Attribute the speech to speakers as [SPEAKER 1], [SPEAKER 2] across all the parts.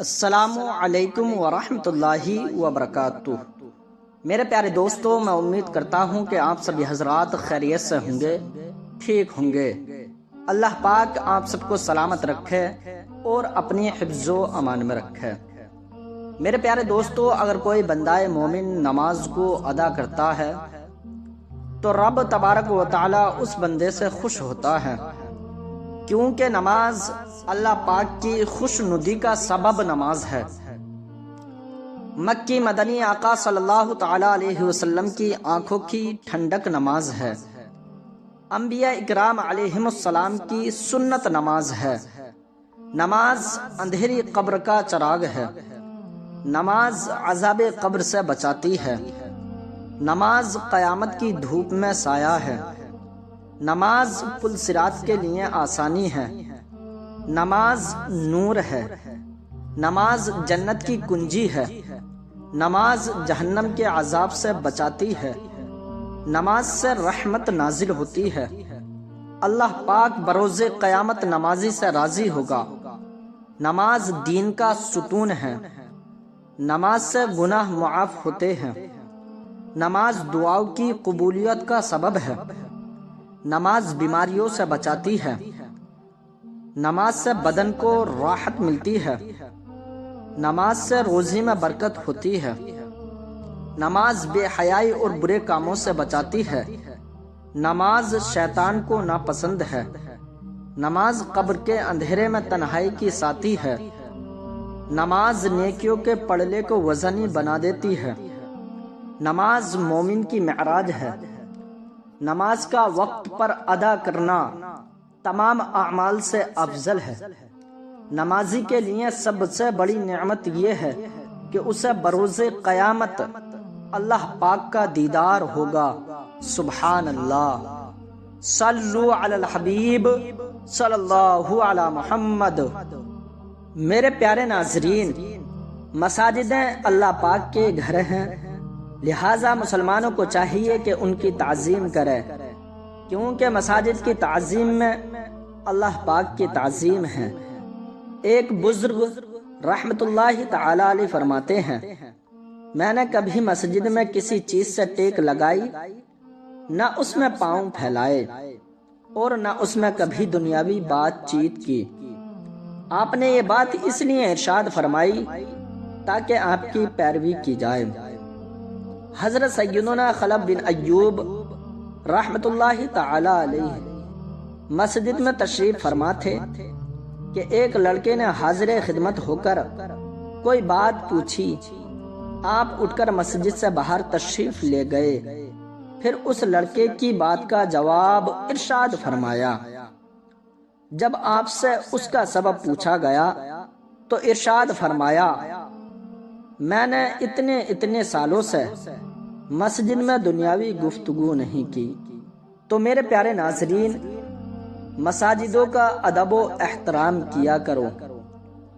[SPEAKER 1] السلام علیکم ورحمۃ اللہ وبرکاتہ۔ میرے پیارے دوستو، میں امید کرتا ہوں کہ آپ سبھی حضرات خیریت سے ہوں گے، ٹھیک ہوں گے۔ اللہ پاک آپ سب کو سلامت رکھے اور اپنی حفظ و امان میں رکھے۔ میرے پیارے دوستو، اگر کوئی بندہ مومن نماز کو ادا کرتا ہے تو رب تبارک و تعالی اس بندے سے خوش ہوتا ہے، کیونکہ نماز اللہ پاک کی خوش ندی کا سبب نماز ہے۔ مکی مدنی آقا صلی اللہ تعالی علیہ وسلم کی آنکھوں کی ٹھنڈک نماز ہے۔ انبیاء اکرام علیہم السلام کی سنت نماز ہے۔ نماز اندھیری قبر کا چراغ ہے۔ نماز عذاب قبر سے بچاتی ہے۔ نماز قیامت کی دھوپ میں سایہ ہے۔ نماز پل صراط کے لیے آسانی ہے۔ نماز نور ہے۔ نماز جنت کی کنجی ہے۔ نماز جہنم کے عذاب سے بچاتی ہے۔ نماز سے رحمت نازل ہوتی ہے۔ اللہ پاک بروز قیامت نمازی سے راضی ہوگا۔ نماز دین کا ستون ہے۔ نماز سے گناہ معاف ہوتے ہیں۔ نماز دعاؤں کی قبولیت کا سبب ہے۔ نماز بیماریوں سے بچاتی ہے۔ نماز سے بدن کو راحت ملتی ہے۔ نماز سے روزی میں برکت ہوتی ہے۔ نماز بے حیائی اور برے کاموں سے بچاتی ہے۔ نماز شیطان کو ناپسند ہے۔ نماز قبر کے اندھیرے میں تنہائی کی ساتھی ہے۔ نماز نیکیوں کے پڑلے کو وزنی بنا دیتی ہے۔ نماز مومن کی معراج ہے۔ نماز کا وقت پر ادا کرنا تمام اعمال سے افضل ہے۔ نمازی کے لیے سب سے بڑی نعمت یہ ہے کہ اسے بروز قیامت اللہ پاک کا دیدار ہوگا۔ سبحان اللہ۔ صلو علی الحبیب صلی اللہ علی محمد۔ میرے پیارے ناظرین، مساجدیں اللہ پاک کے گھر ہیں، لہٰذا مسلمانوں کو چاہیے کہ ان کی تعظیم کرے، کیونکہ مساجد کی تعظیم میں اللہ پاک کی تعظیم ہے۔ ایک بزرگ رحمت اللہ تعالی علیہ فرماتے ہیں، میں نے کبھی مسجد میں کسی چیز سے ٹیک لگائی، نہ اس میں پاؤں پھیلائے اور نہ اس میں کبھی دنیاوی بات چیت کی۔ آپ نے یہ بات اس لیے ارشاد فرمائی تاکہ آپ کی پیروی کی جائے۔ حضرت سیدنا خلف بن ایوب رحمت اللہ تعالی علیہ مسجد میں تشریف فرما تھے کہ ایک لڑکے نے حاضر خدمت ہو کر کوئی بات پوچھی۔ آپ اٹھ کر مسجد سے باہر تشریف لے گئے، پھر اس لڑکے کی بات کا جواب ارشاد فرمایا۔ جب آپ سے اس کا سبب پوچھا گیا تو ارشاد فرمایا، میں نے اتنے سالوں سے مسجد میں دنیاوی گفتگو نہیں کی۔ تو میرے پیارے ناظرین، مساجدوں کا ادب و احترام کیا کرو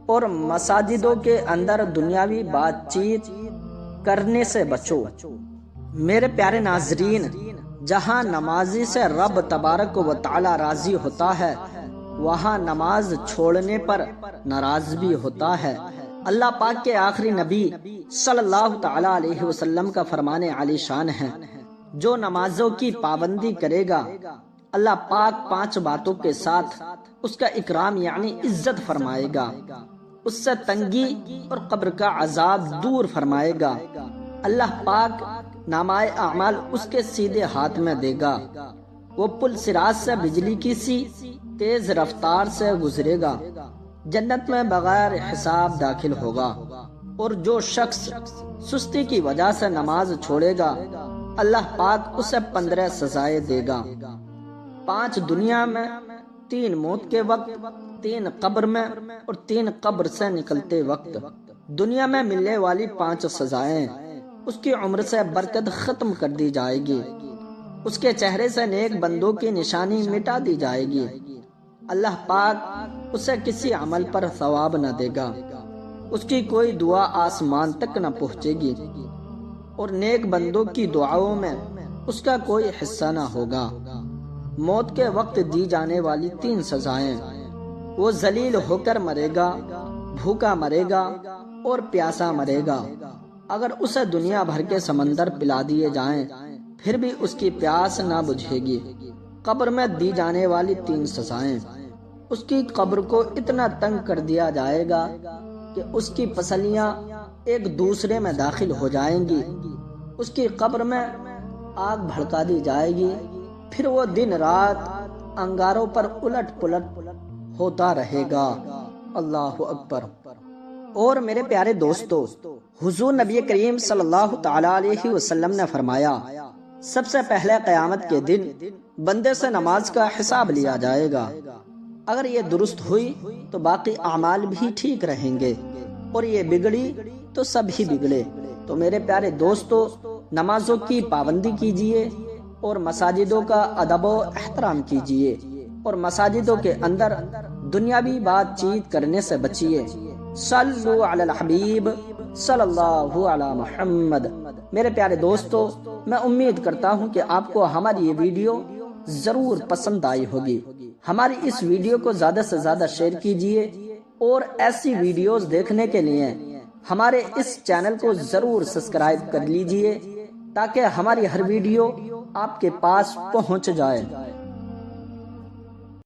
[SPEAKER 1] اور مساجدوں کے اندر دنیاوی بات چیت کرنے سے بچو۔ میرے پیارے ناظرین، جہاں نمازی سے رب تبارک و تعالی راضی ہوتا ہے، وہاں نماز چھوڑنے پر ناراض بھی ہوتا ہے۔ اللہ پاک کے آخری نبی صلی اللہ تعالی علیہ وسلم کا فرمان عالی شان ہے، جو نمازوں کی پابندی کرے گا اللہ پاک 5 باتوں کے ساتھ اس کا اکرام یعنی عزت فرمائے گا، اس سے تنگی اور قبر کا عذاب دور فرمائے گا۔ اللہ پاک نامۂ اعمال اس کے سیدھے ہاتھ میں دے گا۔ وہ پل صراط سے بجلی کی سی تیز رفتار سے گزرے گا، جنت میں بغیر حساب داخل ہوگا۔ اور جو شخص سستی کی وجہ سے نماز چھوڑے گا، اللہ پاک اسے 15 سزائیں دے گا، 5 دنیا میں، 3 موت کے وقت، 3 قبر میں اور 3 قبر سے نکلتے وقت۔ دنیا میں ملنے والی 5 سزائیں، اس کی عمر سے برکت ختم کر دی جائے گی، اس کے چہرے سے نیک بندوں کی نشانی مٹا دی جائے گی، اللہ پاک اسے کسی عمل پر ثواب نہ دے گا، اس کی کوئی دعا آسمان تک نہ پہنچے گی، اور نیک بندوں کی دعاؤں میں اس کا کوئی حصہ نہ ہوگا۔ موت کے وقت دی جانے والی 3 سزائیں، وہ ذلیل ہو کر مرے گا، بھوکا مرے گا اور پیاسا مرے گا۔ اگر اسے دنیا بھر کے سمندر پلا دیے جائیں پھر بھی اس کی پیاس نہ بجھے گی۔ قبر میں دی جانے والی 3 سزائیں۔ اس کی قبر کو اتنا تنگ کر دیا جائے گا کہ اس کی پسلیاں ایک دوسرے میں داخل ہو جائیں گی۔ اس کی قبر میں آگ بھڑکا دی جائے گی، پھر وہ دن رات انگاروں پر الٹ پلٹ ہوتا رہے گا۔ اللہ اکبر۔ اور میرے پیارے دوستو، حضور نبی کریم صلی اللہ تعالی علیہ وسلم نے فرمایا، سب سے پہلے قیامت کے دن بندے سے نماز کا حساب لیا جائے گا۔ اگر یہ درست ہوئی تو باقی اعمال بھی ٹھیک رہیں گے، اور یہ بگڑی تو سب ہی بگڑے۔ تو میرے پیارے دوستو، نمازوں کی پابندی کیجیے اور مساجدوں کا ادب و احترام کیجیے، اور مساجدوں کے اندر دنیاوی بات چیت کرنے سے بچیے۔ صلو علی الحبیب صلی اللہ علی محمد۔ میرے پیارے دوستو، میں امید کرتا ہوں کہ آپ کو ہماری یہ ویڈیو ضرور پسند آئی ہوگی۔ ہماری اس ویڈیو کو زیادہ سے زیادہ شیئر کیجیے، اور ایسی ویڈیوز دیکھنے کے لیے ہمارے اس چینل کو ضرور سبسکرائب کر لیجیے تاکہ ہماری ہر ویڈیو آپ کے پاس پہنچ جائے۔